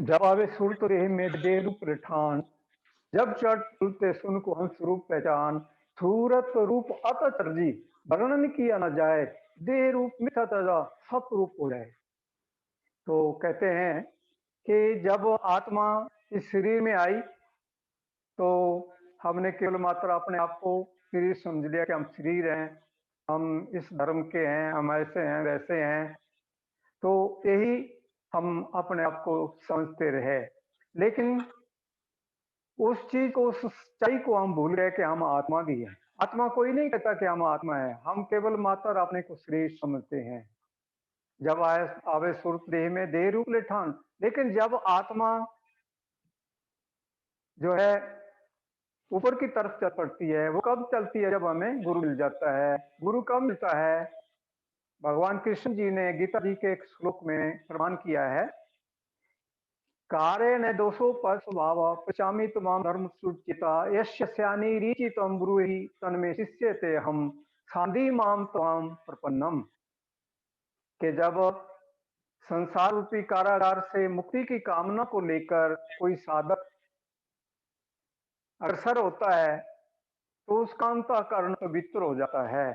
जब आवे सुरत रेह में दे रूप रिठान, जब चढ़ तुलते सुन को हंस रूप पहचान, सूरत रूप अत चरजी, वर्णन किया न जाए, देह रूप मिथा तजा, सत रूप हो जाए। तो कहते हैं कि जब आत्मा इस शरीर में आई, तो हमने केवल मात्र अपने आप को शरीर समझ लिया कि हम शरीर हैं, हम इस धर्म के हैं, हम ऐसे हैं, वैसे हैं। तो यही हम अपने आप को समझते रहे। लेकिन उस चीज को, उस सच्चाई को हम भूल गए कि हम आत्मा भी हैं। आत्मा कोई नहीं कहता कि हम आत्मा है, हम केवल मात्र अपने को शरीर समझते हैं। जब आए आवे सुरत देह में देह रूप ले ठान, लेकिन जब आत्मा जो है ऊपर की तरफ चल पड़ती है, वो कब चलती है? जब हमें गुरु मिल जाता है। गुरु कब मिलता है? भगवान कृष्ण जी ने गीता जी के एक श्लोक में प्रमाण किया है, कारेण दोषो पर स्वभाव पचामी तमाम धर्म सुचिता यस्य स्यानी रीचि तम ब्रूहि तन्मे शिष्य ते हम शांति माम तमाम प्रपन्नम। कि जब संसार रूपी कारागार से मुक्ति की कामना को लेकर कोई साधक अग्रसर होता है, तो उसका अंतःकरण पवित्र हो जाता है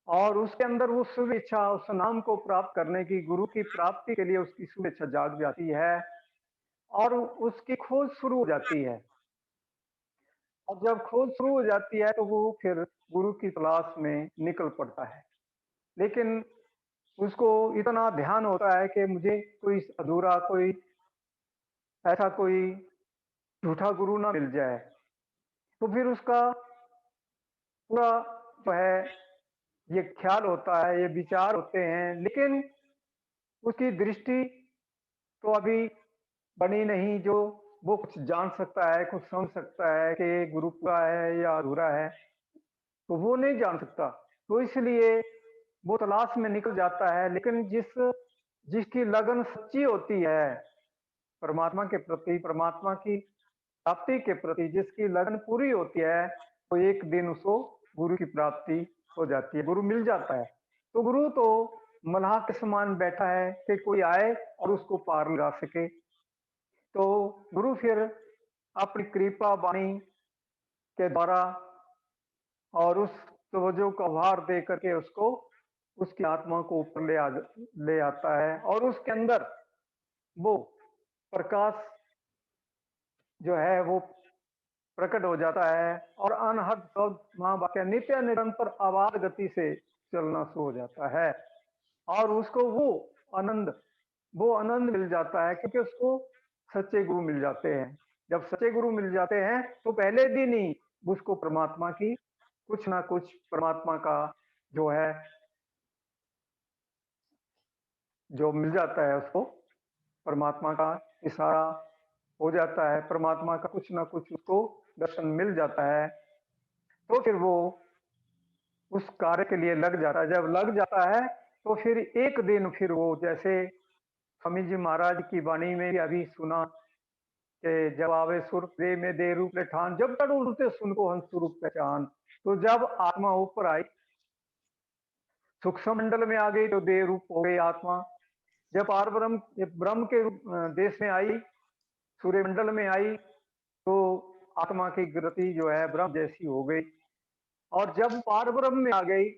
और उसके अंदर वो शुभ इच्छा, उस नाम को प्राप्त करने की, गुरु की प्राप्ति के लिए उसकी शुभ इच्छा जाग जाती है और उसकी खोज शुरू हो जाती है। और जब खोज शुरू हो जाती है तो वो फिर गुरु की तलाश में निकल पड़ता है। लेकिन उसको इतना ध्यान होता है कि मुझे कोई अधूरा, कोई ऐसा कोई झूठा गुरु ना मिल जाए। तो फिर उसका पूरा जो है ये ख्याल होता है, ये विचार होते हैं, लेकिन उसकी दृष्टि तो अभी बनी नहीं जो वो कुछ जान सकता है, कुछ समझ सकता है कि ये गुरु पूरा है या अधूरा है, तो वो नहीं जान सकता। तो इसलिए वो तलाश में निकल जाता है। लेकिन जिसकी लगन सच्ची होती है परमात्मा के प्रति, परमात्मा की प्राप्ति के प्रति जिसकी लगन पूरी होती है, तो एक दिन उसको गुरु की प्राप्ति हो जाती है, गुरु मिल जाता है। तो गुरु तो मल्लाह के समान बैठा है कि कोई आए और उसको पार लगा सके। तो गुरु फिर अपनी कृपा वाणी के द्वारा और उस तवज्जो का भार दे करके उसको, उसकी आत्मा को ऊपर ले आता है और उसके अंदर वो प्रकाश जो है वो प्रकट हो जाता है और अनहद शब्द महावाक्य नित्य निरंतर आवाज गति से चलना शुरू हो जाता है और उसको वो आनंद मिल जाता है क्योंकि उसको सच्चे गुरु मिल जाते हैं। जब सच्चे गुरु मिल जाते हैं तो पहले दिन ही उसको परमात्मा की कुछ ना कुछ, परमात्मा का जो है जो मिल जाता है उसको, परमात्मा का इशारा हो जाता है, परमात्मा का कुछ ना कुछ उसको दर्शन मिल जाता है। तो फिर वो उस कार्य के लिए लग जाता है। जब लग जाता है तो फिर एक दिन फिर वो, जैसे स्वामी जी महाराज की वाणी में भी अभी सुना कि जब आवे सुर दे में दे रूप ले ठान, जब तक उड़ते सुन को हंस रूप पहचान। तो जब आत्मा ऊपर आई, सूक्ष्म मंडल में आ गई तो देह रूप हो गई आत्मा। जब पार ब्रह्म ब्रह्म के देश में आई, सूर्य मंडल में आई, तो आत्मा की गति जो है ब्रह्म जैसी हो गई। और जब पार ब्रह्म में आ गई,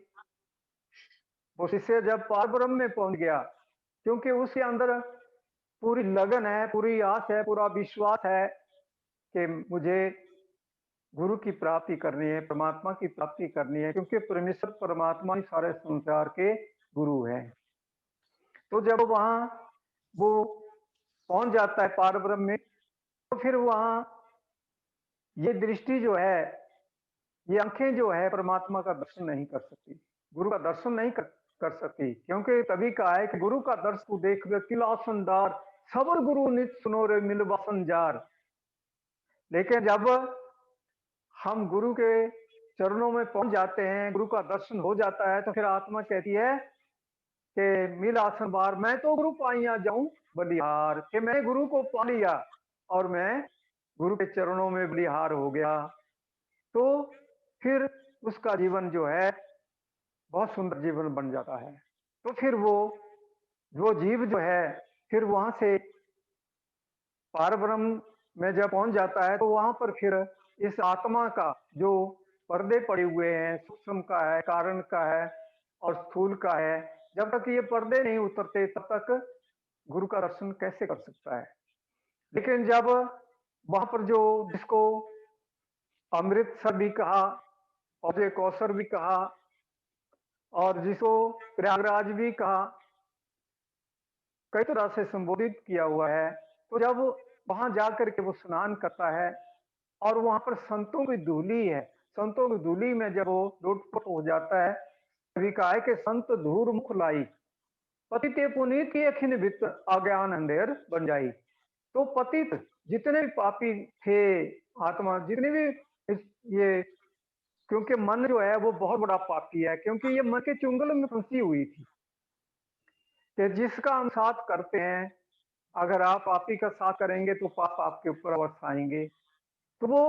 वो शिष्य जब पार ब्रह्म में पहुंच गया, क्योंकि उसके अंदर पूरी लगन है, पूरी आस है, पूरा विश्वास है कि मुझे गुरु की प्राप्ति करनी है, परमात्मा की प्राप्ति करनी है, क्योंकि परमेश्वर परमात्मा ही सारे संसार के गुरु हैं। तो जब वहां वो पहुंच जाता है पार ब्रह्म में, तो फिर वहां ये दृष्टि जो है, ये आंखें जो है परमात्मा का दर्शन नहीं कर सकती, गुरु का दर्शन नहीं कर सकती। क्योंकि तभी कहा है कि गुरु का दर्शन देख किला सुंदर, सबर गुरु नित सुनो रे मिलवा संजार। लेकिन जब हम गुरु के चरणों में पहुंच जाते हैं, गुरु का दर्शन हो जाता है, तो फिर आत्मा कहती है कि मिल आसन बार, मैं तो गुरु पाइया जाऊं बलिहार, कि मैं गुरु को पा लिया और मैं गुरु के चरणों में बलिहार हो गया। तो फिर उसका जीवन जो है बहुत सुंदर जीवन बन जाता है। तो फिर वो जीव जो है फिर वहां से पारब्रह्म में जब पहुंच जाता है तो वहां पर फिर इस आत्मा का जो पर्दे पड़े हुए हैं, सूक्ष्म का है, कारण का है और स्थूल का है, जब तक ये पर्दे नहीं उतरते तब तक गुरु का दर्शन कैसे कर सकता है। लेकिन जब वहां पर जो जिसको अमृतसर भी कहा और ये कौसर भी कहा और जिसको प्रयागराज भी कहा, कई तरह से संबोधित किया हुआ है, तो जब वहां जाकर के वो स्नान करता है और वहां पर संतों की धूली है, संतों की धूली में जब वो लोटपोट हो जाता है, कभी कहा है कि संत धूर मुख लाई, पतिते पुनीत की अखिन वित्त अज्ञान अंधेर बन जाई। तो पतित जितने भी पापी थे, आत्मा जितने भी ये, क्योंकि मन जो है वो बहुत बड़ा पापी है, क्योंकि ये मन के चुंगल में फंसी हुई थी कि जिसका हम साथ करते हैं, अगर आप पापी का साथ करेंगे तो पाप आपके ऊपर अवश्य आएंगे। तो वो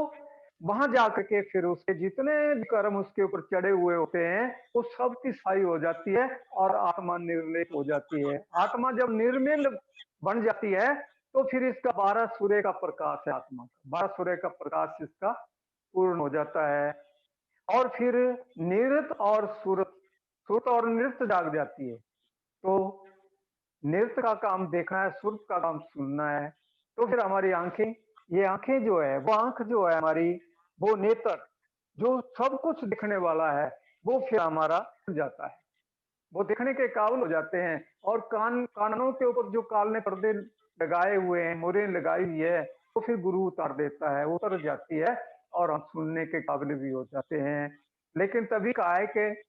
वहां जाकर के फिर उसके जितने भी कर्म उसके ऊपर चढ़े हुए होते हैं वो सब की साई हो जाती है और आत्मा निर्लेप हो जाती है। आत्मा जब निर्मल बन जाती है तो फिर इसका 12 सूर्य का प्रकाश है, आत्मा का 12 सूर्य का प्रकाश इसका पूर्ण हो जाता है और फिर निरत और सुरत, सुरत और नृत्य जाग जाती है। तो नृत्य का काम देखना है, सुर का काम सुनना है। तो फिर हमारी आंखें, ये आंखें जो है वो आंख जो है हमारी, वो नेत्र जो सब कुछ दिखने वाला है वो फिर हमारा खुल जाता है, वो दिखने के काबिल हो जाते हैं। और कानों के ऊपर जो काले पर्दे लगाए हुए हैं, मोहरें लगाई हुई है, तो फिर गुरु उतार देता है, उतर जाती है और हम सुनने के काबिल भी हो जाते हैं। लेकिन तभी कहा है कि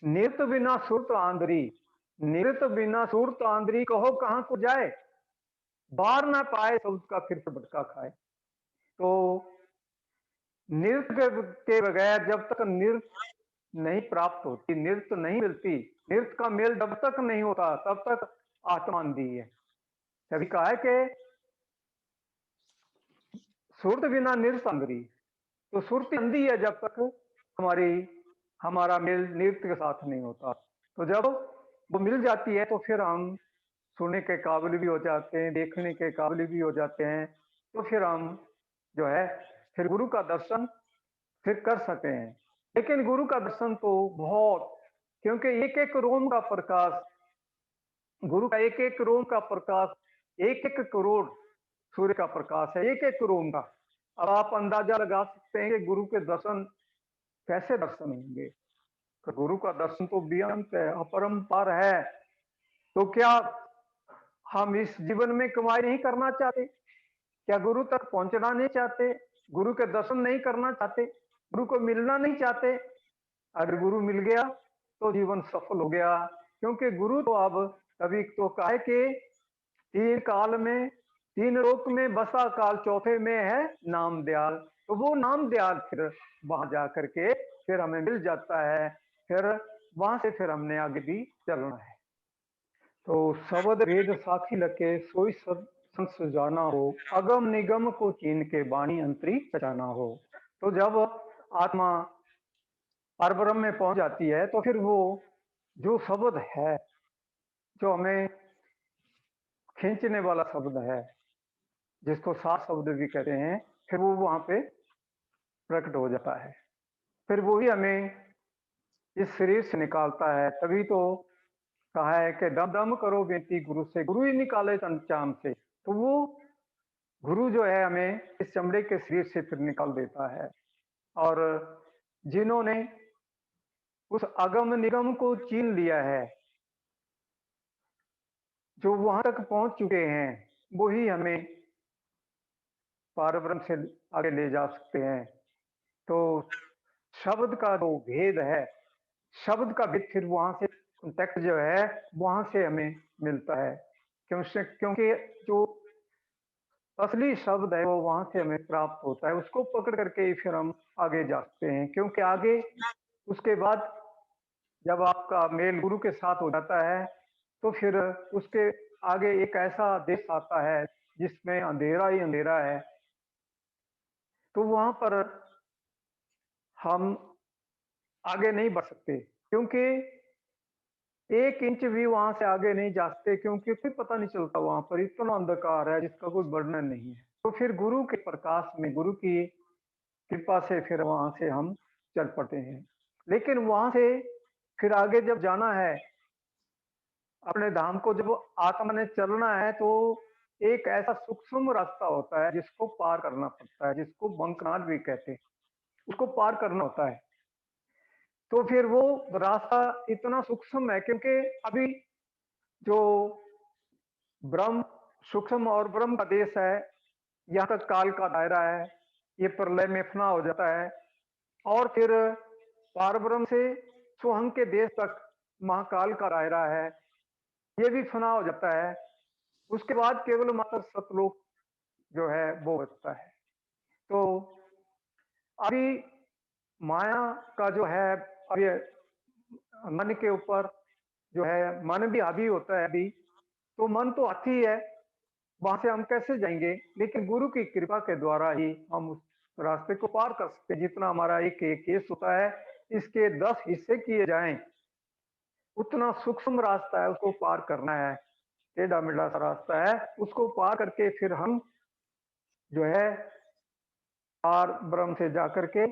निरत बिना सुरत आंधरी, निरत बिना सुरत आंधरी कहो कहां को जाए, बार ना पाए शब्द का फिर से भटका खाए। तो नृत्य के बगैर जब तक नृत्य नहीं प्राप्त होती, नृत्य नहीं मिलती, नृत्य का मेल जब तक नहीं होता तब तक आत्मा अंधी है। तभी कहा है कि सुरत बिना नृत्य अंधरी, तो सुरती अंधी है जब तक हमारी हमारा मेल नृत्य के साथ नहीं होता। तो जब वो मिल जाती है तो फिर हम सुनने के काबिल भी हो जाते हैं, देखने के काबिल भी हो जाते हैं। तो फिर हम जो है फिर गुरु का दर्शन फिर कर सकते हैं। लेकिन गुरु का दर्शन तो बहुत, क्योंकि एक एक रोम का प्रकाश, गुरु का एक एक रोम का प्रकाश, एक एक करोड़ सूर्य का प्रकाश है, एक एक रोम का। अब आप अंदाजा लगा सकते हैं कि गुरु के दर्शन कैसे दर्शन होंगे। तो गुरु का दर्शन तो बेअंत है, अपरंपार है। तो क्या हम इस जीवन में कमाई नहीं करना चाहते? क्या गुरु तक पहुंचना नहीं चाहते? गुरु के दर्शन नहीं करना चाहते? गुरु को मिलना नहीं चाहते? अगर गुरु मिल गया तो जीवन सफल हो गया, क्योंकि गुरु तो अब कभी तो कहे कि तीन काल में, तीन लोक में बसा काल, चौथे में है नाम दयाल। तो वो नाम दयाल फिर वहां जा करके फिर हमें मिल जाता है, फिर वहां से फिर हमने आगे भी चलना है। तो शब्द वेद साखी लगे सोई सब संत सुजाना हो, अगम निगम को चीन के बाणी अंतरी पहचाना हो। तो जब आत्मा परब्रह्म में पहुंच जाती है तो फिर वो जो शब्द है, जो हमें खींचने वाला शब्द है, जिसको सात शब्द भी कहते हैं, फिर वो वहां पे प्रकट हो जाता है। फिर वो ही हमें इस शरीर से निकालता है। तभी तो कहा है कि दम दम करो बेटी गुरु से, गुरु ही निकाले तन चाम से। तो वो गुरु जो है हमें इस चमड़े के शरीर से फिर निकाल देता है। और जिन्होंने उस अगम निगम को चीन लिया है, जो वहां तक पहुंच चुके हैं, वो ही हमें पारब्रह्म से आगे ले जा सकते हैं। तो शब्द का जो भेद है, शब्द का भेद फिर वहां से कॉन्टेक्ट जो है वहां से हमें मिलता है, क्योंकि जो असली शब्द है वो वहां से हमें प्राप्त होता है, उसको पकड़ करके ही फिर हम आगे जा सकते हैं। क्योंकि आगे उसके बाद जब आपका मेल गुरु के साथ हो जाता है तो फिर उसके आगे एक ऐसा देश आता है जिसमें अंधेरा ही अंधेरा है। तो वहां पर हम आगे नहीं बढ़ सकते, क्योंकि 1 इंच भी वहाँ से आगे नहीं जा सकते क्योंकि कुछ पता नहीं चलता वहाँ पर इतना अंधकार है जिसका कोई वर्णन नहीं है। तो फिर गुरु के प्रकाश में, गुरु की कृपा से फिर वहाँ से हम चल पड़ते हैं। लेकिन वहाँ से फिर आगे जब जाना है, अपने धाम को जब आत्मा ने चलना है तो एक ऐसा सूक्ष्म रास्ता होता है जिसको पार करना पड़ता है, जिसको बंकनाट भी कहते हैं, उसको पार करना होता है। तो फिर वो रास्ता इतना सूक्ष्म है क्योंकि अभी जो ब्रह्म सूक्ष्म और ब्रह्म का देश है, यहाँ तक काल का दायरा है, ये प्रलय में फना हो जाता है और फिर पारब्रह्म से स्वहं के देश तक महाकाल का दायरा है, ये भी फना हो जाता है। उसके बाद केवल मात्र सतलोक जो है वो बचता है। तो अभी माया का जो है, अभी मन के ऊपर जो है मन भी हावी होता है अभी, तो मन तो हाथी है, वहां से हम कैसे जाएंगे? लेकिन गुरु की कृपा के द्वारा ही हम उस रास्ते को पार कर सकते हैं। जितना हमारा एक एक केस होता है, इसके 10 हिस्से किए जाएं, उतना सूक्ष्म रास्ता है, उसको पार करना है। टेढ़ा मेढ़ा सा रास्ता है, उसको पार करके फिर हम जो है पार ब्रह्म से जाकर के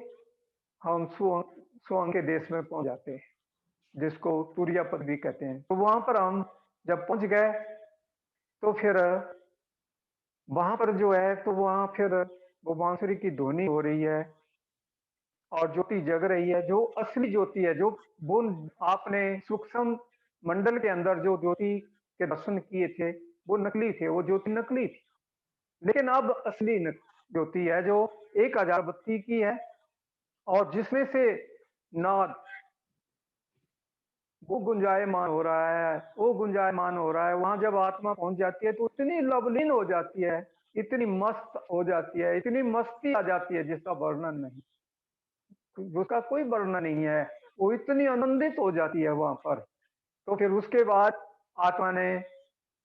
हम स्वयं के देश में पहुंच जाते हैं, जिसको तुरिया पद भी कहते हैं। तो वहां पर हम जब पहुंच गए तो फिर वहां पर जो है, तो वहां फिर वो बांसुरी की ध्वनि हो रही है और ज्योति जग रही है, जो असली ज्योति है, जो वो आपने सूक्ष्म मंडल के अंदर जो ज्योति के दर्शन किए थे वो नकली थे, वो ज्योति नकली थी। लेकिन अब असली ज्योति है जो 1000 बत्ती की है और जिसमें से नाद वो गुंजायमान हो रहा है, वो गुंजायमान हो रहा है। वहां जब आत्मा पहुंच जाती है तो इतनी लवलीन हो जाती है, इतनी मस्त हो जाती है, इतनी मस्ती आ जाती है जिसका वर्णन नहीं, उसका कोई वर्णन नहीं है। वो इतनी आनंदित हो जाती है वहां पर। तो फिर उसके बाद आत्मा ने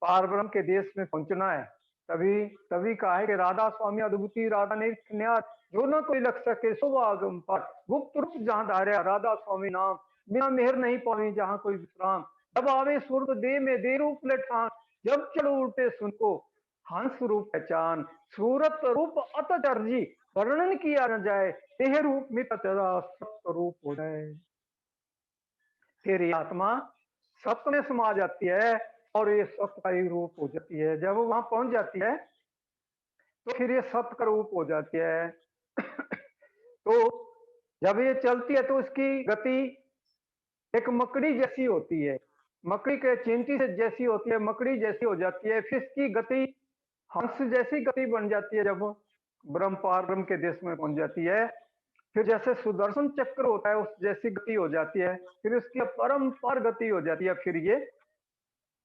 पारब्रह्म के देश में पहुंचना है। तभी तभी कहा है कि राधा स्वामी अद्भुति राधा ने न्यास, जो न कोई लग सके शुभागम पर, गुप्त रूप जहां धार्या राधा स्वामी नाम, बिना मेहर नहीं पावी जहां कोई विश्राम। जब आवे सूरत दे में दे रूप लेठान, जब चलो उल्टे सुनको हंस रूप पहचान। सूरत रूप अतचर्जी, वर्णन किया न जाए, देह रूप मित तेरा सत्य रूप हो जाए। फिर ये आत्मा सत्य में समा जाती है और ये सत्य का ही रूप हो जाती है। जब वो वहां पहुंच जाती है तो फिर ये सत्य का रूप हो जाती है। तो जब ये चलती है तो इसकी गति एक मकड़ी जैसी होती है, मकड़ी के चींटी से जैसी होती है, मकड़ी जैसी हो जाती है। फिर इसकी गति हंस जैसी गति बन जाती है जब ब्रह्म पार ब्रह्म के देश में पहुंच जाती है। फिर जैसे सुदर्शन चक्र होता है उस जैसी गति हो जाती है, फिर उसकी परम्पर गति हो जाती है। फिर ये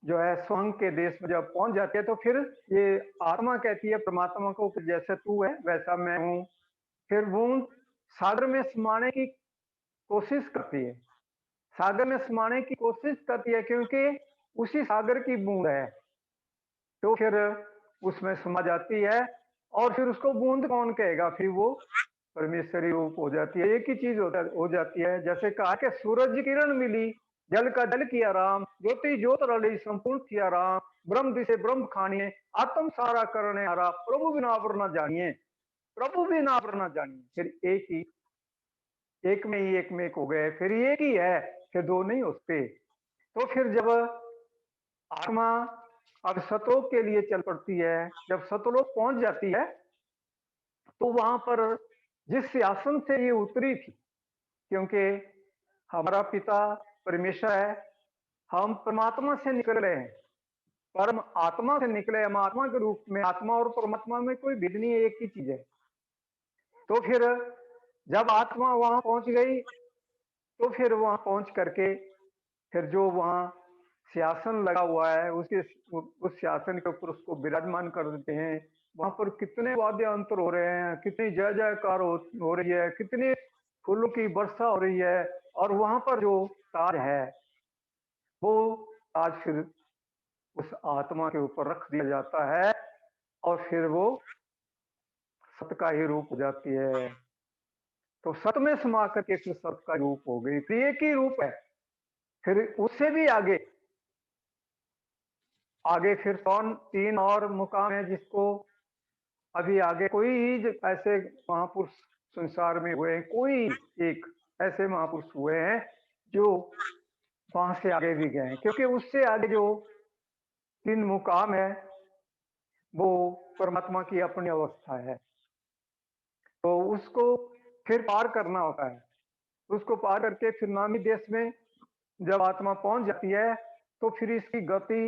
जो है स्वयं के देश में जब पहुंच जाती है तो फिर ये आत्मा कहती है परमात्मा को कि जैसे तू है वैसा मैं हूँ। फिर वो सागर में समाने की कोशिश करती है, सागर में समाने की कोशिश करती है क्योंकि उसी सागर की बूंद है। तो फिर उसमें समा जाती है और फिर उसको बूंद कौन कहेगा, फिर वो परमेश्वरी रूप हो जाती है। एक ही चीज हो जाती है। जैसे कहा कि सूरज की किरण मिली, जल का जल किया राम, ज्योति ज्योत रली संपूर्ण किया राम। ब्रह्म दिसे ब्रह्म खानिए, आत्म सारा करने हारा, प्रभु बिना अवर न जानिए, प्रभु बिना अवर न जानिए। फिर एक ही, एक में ही एक में एक हो गए, फिर एक ही है, फिर दो नहीं उसपे। तो फिर जब आत्मा अब सतलोक के लिए चल पड़ती है, जब सतलोक पहुंच जाती है तो वहां पर जिस सिंहासन से ये उतरी थी, क्योंकि हमारा पिता परमेश्वर है, हम परमात्मा से निकले हैं, परम आत्मा से निकले, हम आत्मा के रूप में, आत्मा और परमात्मा में कोई भेद नहीं है, एक ही चीज है। तो फिर जब आत्मा वहां पहुंच गई तो फिर वहां पहुंच करके फिर जो वहां सिंहासन लगा हुआ है उसके उस सिंहासन के ऊपर उसको विराजमान कर देते हैं। वहां पर कितने वाद्य अंतर हो रहे हैं, कितनी जय जयकार हो रही है, कितनी फूलों की वर्षा हो रही है। और वहां पर जो ताज है वो ताज फिर उस आत्मा के ऊपर रख दिया जाता है और फिर वो सत का ही रूप हो जाती है। तो सत में समा करके फिर सत का रूप हो गई, फिर एक ही रूप है। फिर उससे भी आगे आगे फिर कौन 3 और मुकाम है जिसको अभी आगे कोई ऐसे महापुरुष संसार में हुए हैं, कोई एक ऐसे महापुरुष हुए हैं जो वहां से आगे भी गए हैं, क्योंकि उससे आगे जो 3 मुकाम है वो परमात्मा की अपनी अवस्था है। तो उसको फिर पार करना होता है। उसको पार करके फिर नामी देश में जब आत्मा पहुंच जाती है तो फिर इसकी गति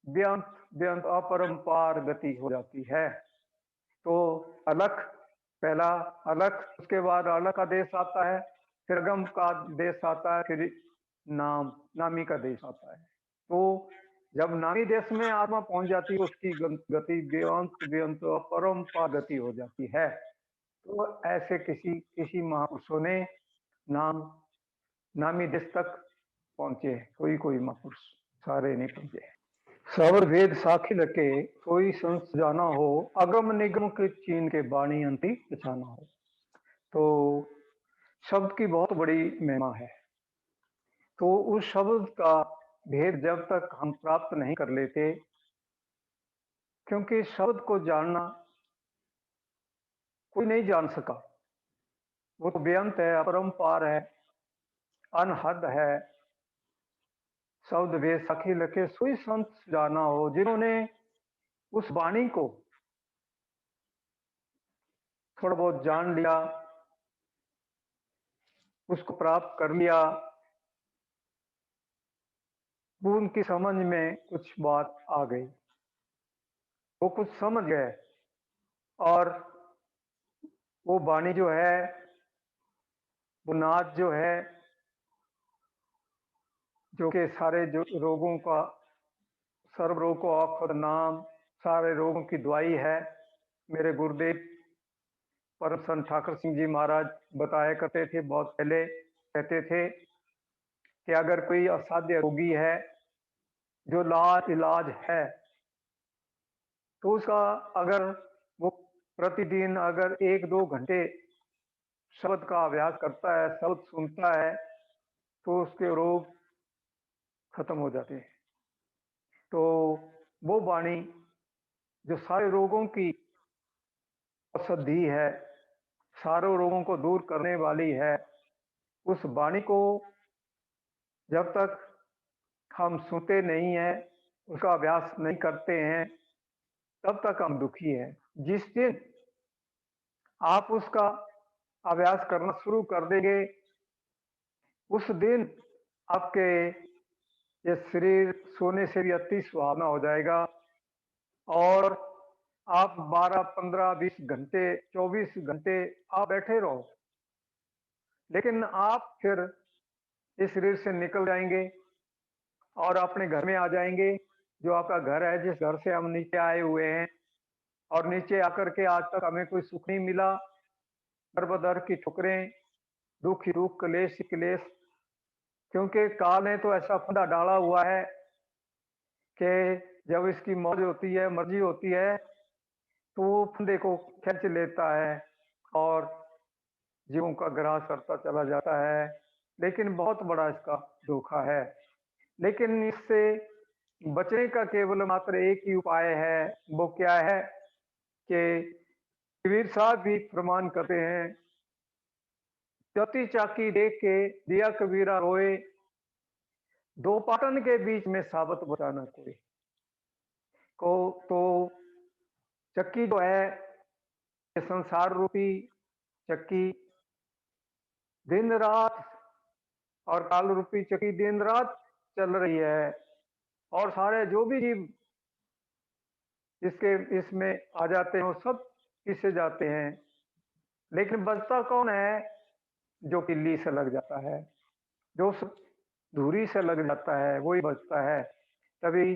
बेअंत बेअंत अपरंपार गति हो जाती है। तो अलख पहला अलख, उसके बाद अलख का देश आता है, फिर अगम का देश आता है, फिर नामी का देश आता है। तो जब नामी देश में आत्मा पहुंच जाती है उसकी गति बेअंत बेअंत अपरंपार गति हो जाती है। तो ऐसे किसी किसी महापुरुषों ने नाम नामी देश तक पहुंचे, कोई कोई महापुरुष, सारे नहीं पहुंचे। सबर वेद साखी लके कोई संस जाना हो, अगम निगम के चीन के बाणी अंति पहचाना हो। तो शब्द की बहुत बड़ी महिमा है। तो उस शब्द का भेद जब तक हम प्राप्त नहीं कर लेते, क्योंकि शब्द को जानना कोई नहीं जान सका, वो तो बेअंत है, अपरंपार है, अनहद है। शब्द वेद साखी लके सोई संत जाना हो, जिन्होंने उस वाणी को थोड़ा बहुत जान लिया, उसको प्राप्त कर लिया, वो उनकी समझ में कुछ बात आ गई, वो कुछ समझ गए, और वो वाणी जो है, वो नाद जो है, जो कि सारे जो रोगों का, सर्व रोग को औषध नाम, सारे रोगों की दवाई है। मेरे गुरुदेव परम संत ठाकर सिंह जी महाराज बताया करते थे, बहुत पहले कहते थे कि अगर कोई असाध्य रोगी है जो इलाज है, तो उसका अगर वो प्रतिदिन अगर 1-2 घंटे शब्द का अभ्यास करता है, शब्द सुनता है, तो उसके रोग खत्म हो जाते हैं। तो वो वाणी जो सारे रोगों की औषधि है, सारे रोगों को दूर करने वाली है, उस वाणी को जब तक हम सुनते नहीं हैं, उसका अभ्यास नहीं करते हैं, तब तक हम दुखी हैं। जिस दिन आप उसका अभ्यास करना शुरू कर देंगे, उस दिन आपके ये शरीर सोने से भी अति सुहावना हो जाएगा, और आप 12, 15, 20 घंटे, 24 घंटे आप बैठे रहो, लेकिन आप फिर इस शरीर से निकल जाएंगे और अपने घर में आ जाएंगे, जो आपका घर है, जिस घर से हम नीचे आए हुए हैं, और नीचे आकर के आज तक हमें कोई सुख नहीं मिला, दर बदर की ठुकरें, दुख ही दुख, क्लेश ही क्लेश, क्योंकि काल ने तो ऐसा फंदा डाला हुआ है कि जब इसकी मौज होती है, मर्जी होती है, तो वो फंदे को खींच लेता है और जीवों का ग्रास करता चला जाता है। लेकिन बहुत बड़ा इसका धोखा है। लेकिन इससे बचने का केवल मात्र एक ही उपाय है, वो क्या है कि कबीर साहब भी प्रमाण करते हैं, चौथी चाकी देख के दिया कबीरा रोए, दो पाटन के बीच में साबत बचाना कोई को। तो चक्की जो है, ये संसार रूपी चक्की दिन रात, और काल रूपी चक्की दिन रात चल रही है, और सारे जो भी जीव इसके इसमें आ जाते हैं वो सब इससे जाते हैं, लेकिन बचता कौन है? जो किल्ली से लग जाता है, जो धूरी से लग जाता है, वही बचता है। तभी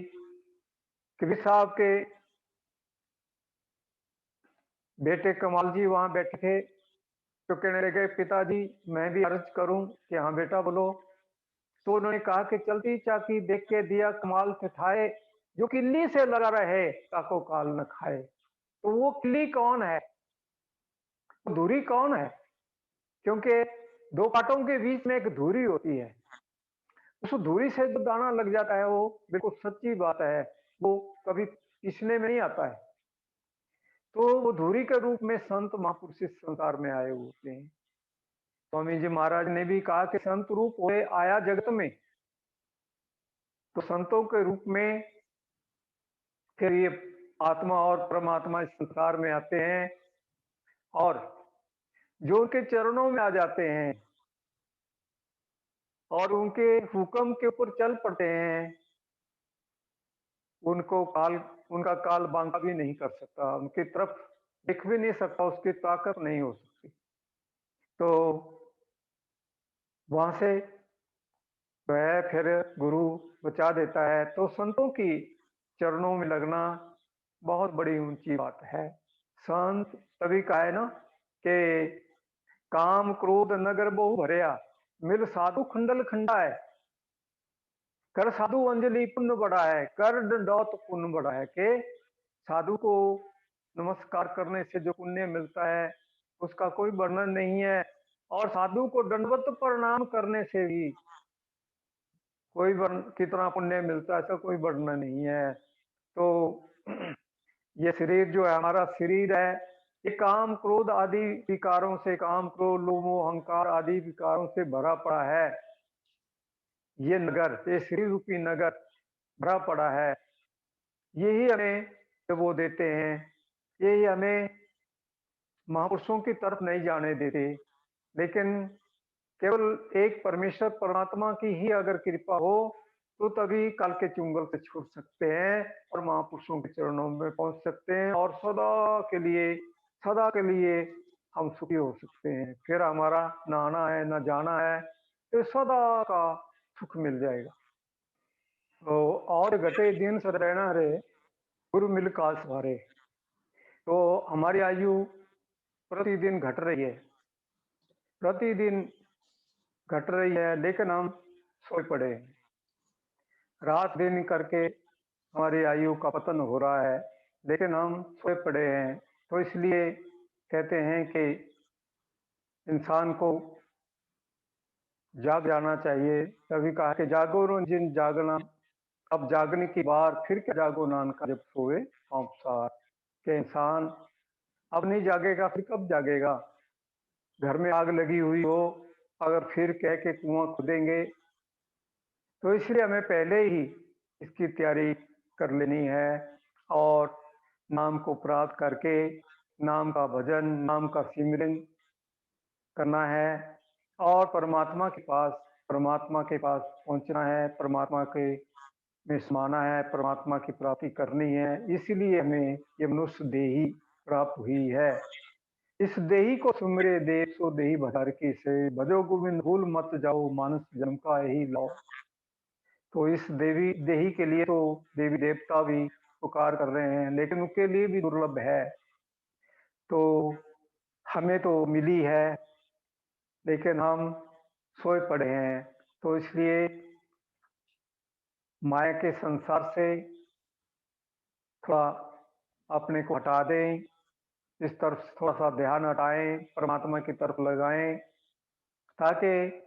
कबीर साहब के बेटे कमाल जी वहां बैठे थे, तो कहने लगे, पिताजी मैं भी अर्ज करूं? कि हाँ बेटा बोलो। तो उन्होंने कहा कि चलती चाकी देख के दिया कमाल ठाए, जो किल्ली से लगा रहे ताको काल न खाए। तो वो किल्ली कौन है, वो धुरी कौन है? क्योंकि दो पाटों के बीच में एक धुरी होती है, उस धूरी से जो दाना लग जाता है वो बिल्कुल सच्ची बात है, वो कभी पिसने में नहीं आता है। तो वो धूरी के रूप में संत महापुरुष इस संसार में आए होते हैं। स्वामी जी महाराज ने भी कहा कि संत रूप होए आया जगत में। तो संतों के रूप में फिर ये आत्मा और परमात्मा इस संसार में आते हैं और जो उनके चरणों में आ जाते हैं और उनके हुक्म के ऊपर चल पड़ते हैं, उनको काल उनका काल बांका भी नहीं कर सकता, उनकी तरफ देख भी नहीं सकता, उसकी ताकत नहीं हो सकती। तो वहां से वह फिर गुरु बचा देता है। तो संतों की चरणों में लगना बहुत बड़ी ऊंची बात है। संत तभी कहा है ना कि काम क्रोध नगर बहु भरया, मिल साधु खंडल खंडा है। कर साधु अंजलि पुण्य बढ़ा है, कर दंडौत पुण्य बढ़ा है। के साधु को नमस्कार करने से जो पुण्य मिलता है उसका कोई वर्णन नहीं है, और साधु को दंडवत प्रणाम करने से भी कोई वर्ण कितना पुण्य मिलता है ऐसा कोई वर्णन नहीं है। तो ये शरीर जो है हमारा शरीर है, ये काम क्रोध आदि विकारों से, काम क्रोध लोभ मोह अहंकार आदि विकारों से भरा पड़ा है। ये नगर, ये शरीर रूपी नगर भरा पड़ा है। यही हमें जो वो देते हैं, यही हमें महापुरुषों की तरफ नहीं जाने देते। लेकिन केवल एक परमेश्वर परमात्मा की ही अगर कृपा हो तो तभी काल के चुंगल से छूट सकते हैं और महापुरुषों के चरणों में पहुंच सकते हैं और सदा के लिए हम सुखी हो सकते हैं। फिर हमारा ना आना है ना जाना है, तो सदा का सुख मिल जाएगा। तो और घटे दिन सद रहना रे, गुरु मिल काल सवारे। तो हमारी आयु प्रतिदिन घट रही है, प्रतिदिन घट रही है, लेकिन हम सोए पड़े हैं। रात दिन करके हमारी आयु का पतन हो रहा है, लेकिन हम सोए पड़े हैं। तो इसलिए कहते हैं कि इंसान को जाग जाना चाहिए। तभी कहा कि जागो रो जिन जागना, अब जागने की बार फिर क्या जागो नानका जब सोए पांव सार। के इंसान अब नहीं जागेगा फिर कब जागेगा। घर में आग लगी हुई हो, अगर फिर कह के कुआं खुदेंगे, तो इसलिए हमें पहले ही इसकी तैयारी कर लेनी है और नाम को प्राप्त करके नाम का भजन, नाम का सिमरन करना है और परमात्मा के पास पहुंचना है, परमात्मा के में समाना है, परमात्मा की प्राप्ति करनी है। इसलिए हमें ये मनुष्य देही प्राप्त हुई है। इस देही को सुमरे देव सो देही भर की से, भजो गोविंद भूल मत जाओ, मानस जन्म का यही लाओ। तो इस देवी देही के लिए तो देवी देवता भी पुकार कर रहे हैं, लेकिन उनके लिए भी दुर्लभ है। तो हमें तो मिली है, लेकिन हम सोए पड़े हैं। तो इसलिए माया के संसार से थोड़ा अपने को हटा दें, इस तरफ थोड़ा सा ध्यान हटाएं, परमात्मा की तरफ लगाएं, ताकि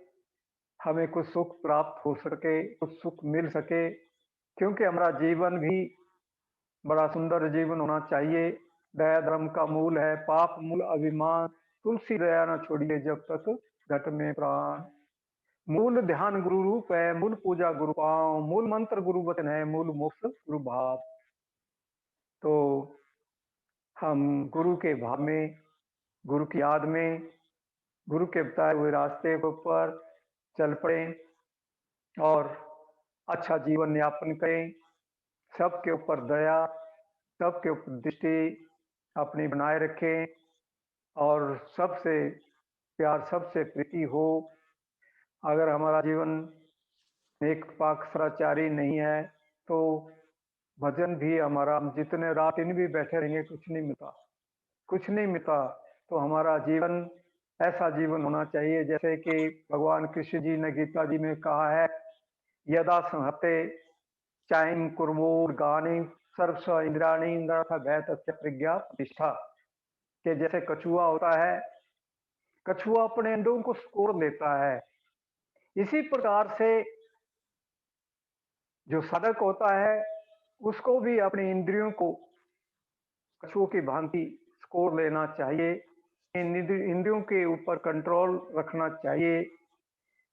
हमें कुछ सुख प्राप्त हो सके, कुछ सुख मिल सके। क्योंकि हमारा जीवन भी बड़ा सुंदर जीवन होना चाहिए। दया धर्म का मूल है, पाप मूल अभिमान, तुलसी दया न छोड़िए जब तक घट में प्राण। मूल ध्यान गुरु रूप है, मूल पूजा गुरु पाँव, मूल मंत्र गुरु वचन है, मूल मोक्ष गुरु भाव। तो हम गुरु के भाव में, गुरु की याद में, गुरु के बताए हुए रास्ते के ऊपर चल पड़े और अच्छा जीवन यापन करें। सबके ऊपर दया, सबके ऊपर दृष्टि अपनी बनाए रखें और सबसे प्यार, सबसे प्रीति हो। अगर हमारा जीवन एक पाकसराचारी नहीं है तो भजन भी हमारा, हम जितने रात दिन भी बैठे रहेंगे कुछ नहीं मिलता, कुछ नहीं मिलता। तो हमारा जीवन ऐसा जीवन होना चाहिए जैसे कि भगवान कृष्ण जी ने गीता जी में कहा है, यदा संहते चाइम कुर्मोर गानी सर्वस्व इंद्राणी इंद्रथ भय तस्य प्रज्ञा प्रतिष्ठा। के जैसे कछुआ होता है, कछुआ अपने अंडों को सिकोड़ लेता है, इसी प्रकार से जो साधक होता है, उसको भी अपनी इंद्रियों को कछुओं की भांति स्कोर लेना चाहिए। इन इंद्रियों के ऊपर कंट्रोल रखना चाहिए।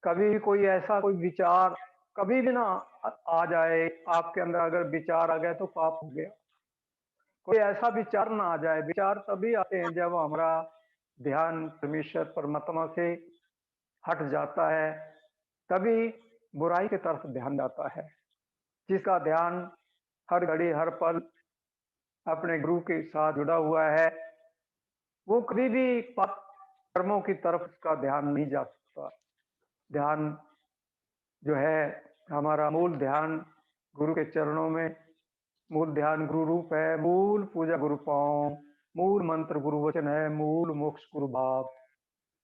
कभी भी कोई ऐसा कोई विचार कभी भी ना आ जाए, आपके अंदर अगर विचार आ गया तो पाप हो गया। कोई ऐसा विचार ना आ जाए, विचार तभी आते हैं जब हमारा ध्यान परमेश्वर परमात्मा से हट जाता है, तभी बुराई की तरफ ध्यान जाता है। जिसका ध्यान हर घड़ी हर पल अपने गुरु के साथ जुड़ा हुआ है, वो कभी भी पाप कर्मों की तरफ उसका ध्यान नहीं जा सकता। ध्यान जो है, हमारा मूल ध्यान गुरु के चरणों में, मूल ध्यान गुरु रूप है, मूल पूजा गुरु पाँव, मूल मंत्र गुरु वचन है, मूल मोक्ष गुरु भाव।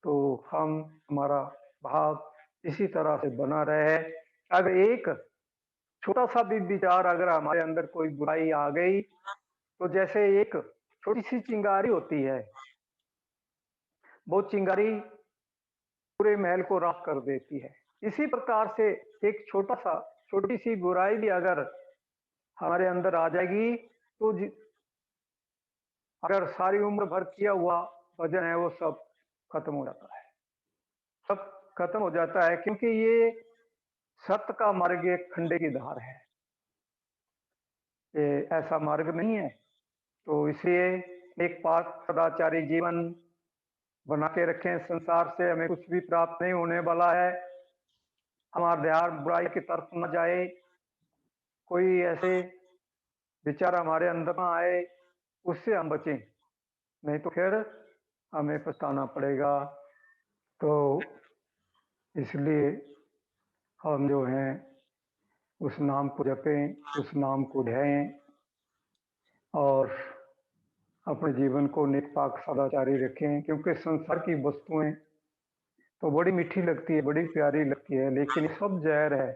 तो हम हमारा भाव इसी तरह से बना रहे। अगर एक छोटा सा भी विचार अगर हमारे अंदर कोई बुराई आ गई, तो जैसे एक छोटी सी चिंगारी होती है, वो चिंगारी पूरे महल को राख कर देती है। इसी प्रकार से एक छोटी सी बुराई भी अगर हमारे अंदर आ जाएगी, तो अगर सारी उम्र भर किया हुआ भजन है वो सब खत्म हो जाता है, सब खत्म हो जाता है, क्योंकि ये सत्य का मार्ग एक खंडे की धार है, ये ऐसा मार्ग नहीं है। तो इसलिए एक पाक सदाचारी जीवन बना के रखें। संसार से हमें कुछ भी प्राप्त नहीं होने वाला है, हमारा ध्यान बुराई की तरफ न जाए, कोई ऐसे विचार हमारे अंदर ना आए, उससे हम बचें, नहीं तो फिर हमें पछताना पड़ेगा। तो इसलिए हम जो हैं उस नाम को जपें, उस नाम को ध्याएं और अपने जीवन को नेक पाक सदाचारी रखें। क्योंकि संसार की वस्तुएं तो बड़ी मीठी लगती है, बड़ी प्यारी लगती है, लेकिन ये सब जहर है।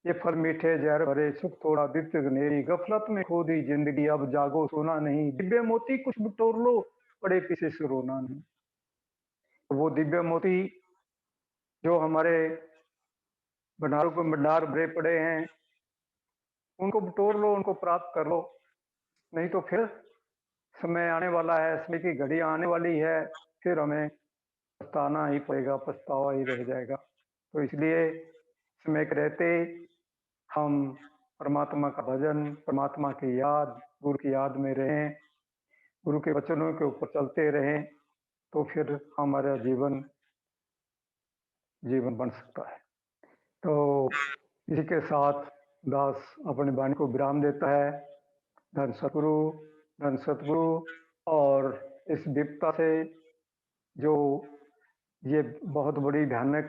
ये फल मीठे जहर भरे, सुख थोड़ा दित्य गनेरी, गफलत में खो दी जिंदगी, अब जागो सोना नहीं, दिव्य मोती कुछ बटोर लो, पड़े पीछे से रोना नहीं। तो वो दिव्य मोती जो हमारे भंडारों को भंडार भरे पड़े हैं, उनको बटोर लो, उनको प्राप्त कर लो, नहीं तो फिर समय आने वाला है, समय की घड़ी आने वाली है, फिर हमें पछताना ही पड़ेगा, पछतावा ही रह जाएगा। तो इसलिए समय के रहते हम परमात्मा का भजन, परमात्मा की याद, गुरु की याद में रहें, गुरु के वचनों के ऊपर चलते रहें, तो फिर हमारा जीवन बन सकता है। तो इसी के साथ दास अपने वाणी को विराम देता है। धन सतगुरु, धन सतगुरु। और इस विपदा से जो ये बहुत बड़ी भयानक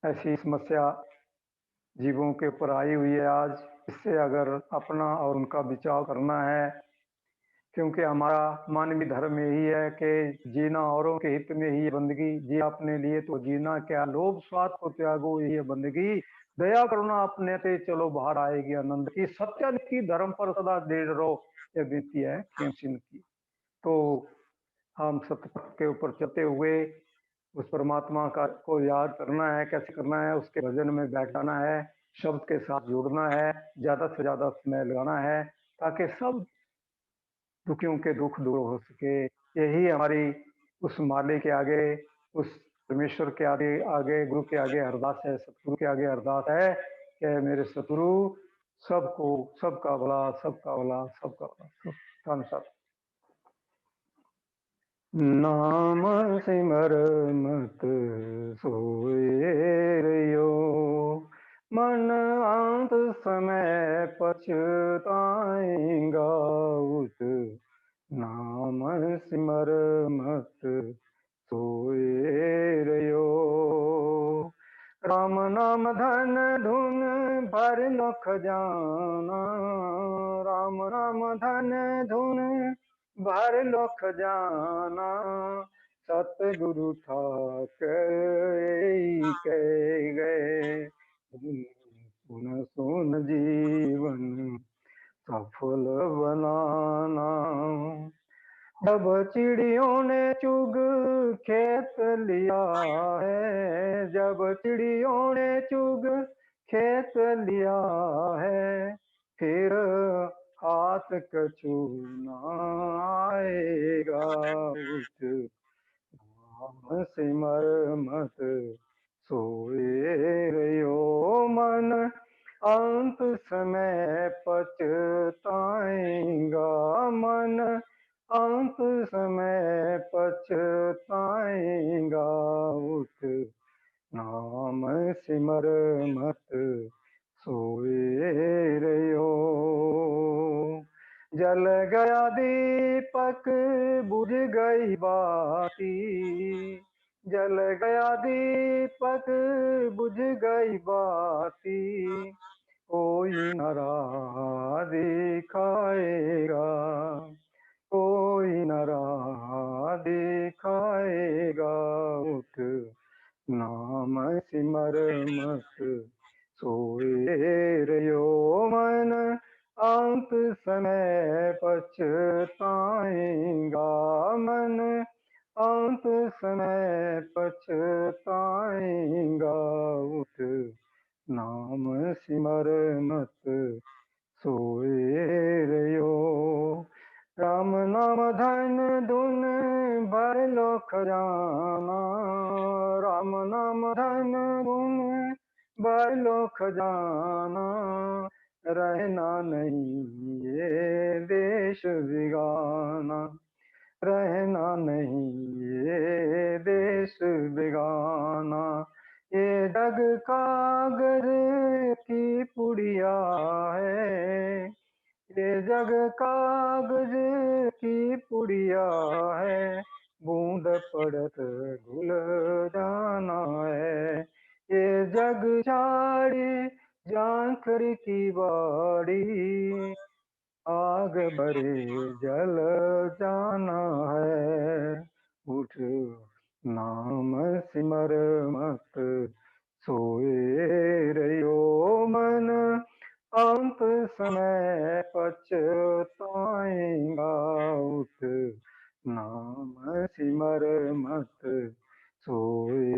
ऐसी समस्या जीवों के ऊपर आई हुई है आज, इससे अगर अपना और उनका बचाव करना है, क्योंकि हमारा मानवीय धर्म यही है कि जीना औरों के हित में ही है बंदगी, जी अपने लिए तो जीना क्या, लोभ स्वार्थ को त्यागो यही है बंदगी, दया करुणा अपने ते चलो बाहर आएगी आनंद की, सत्य की धर्म पर सदा दृढ़ रहो, यह विनती है खेम सिंह की। तो हम सत्य के ऊपर चलते हुए उस परमात्मा का को याद करना है, कैसे करना है, उसके भजन में बैठ जाना है, शब्द के साथ जुड़ना है, ज्यादा से ज्यादा समय लगाना है, ताकि सब दुखियों के दुख दूर हो सके। यही हमारी उस मालिक के आगे, उस परमेश्वर के आगे आगे गुरु के आगे अरदास है, सतगुरु के आगे अरदास है कि मेरे सतगुरु सबको, सबका भला, सबका भला, सबका भला, सब धन्यवाद। नाम सिमर मत सोए रहियो, मन अंत समय पछताएगा, उस नाम सिमर मत सोए रहियो। राम नाम धन धुन भर लो खजाना, राम नाम धन धुन भर लो खजाना, सतगुरु ठाकर कह गए, सुन सुन जीवन सफल बनाना। जब चिड़ियों ने चुग खेत लिया है, जब चिड़ियों ने चुग खेत लिया है, फिर हाथ कछु ना आएगा। उठ नाम सिमर मत सोए रहियो मन, अंत समय पछताएगा मन, अंत समय पछताएगा। उठ नाम सिमर मत सोए रहियो। जल गया दीपक बुझ गई बाती, जल गया दीपक बुझ गई बाती, कोई न राह दिखाएगा, कोई न राह दिखाएगा। उठ नाम सिमर मत सोए रहियो मन, अंत समय पछताएगा मन, अंत समय पछताएगा। उठ नाम सिमर मत सोए रहियो। राम नाम धन धुन भर लो खजाना, राम नाम धन धुन भर लो खजाना, रहना नहीं ये देश बिगाना, रहना नहीं ये देश बेगाना। ये जग कागज की पुड़िया है, ये जग कागज की पुड़िया है, बूंद पड़त घुल जाना है। ये जग झाड़ी झांखर की बाड़ी, आग भरे जल जाना है। उठ नाम सिमर मत सोए रहियो मन, अंत समय पछताएगा। उठ नाम सिमर मत सोए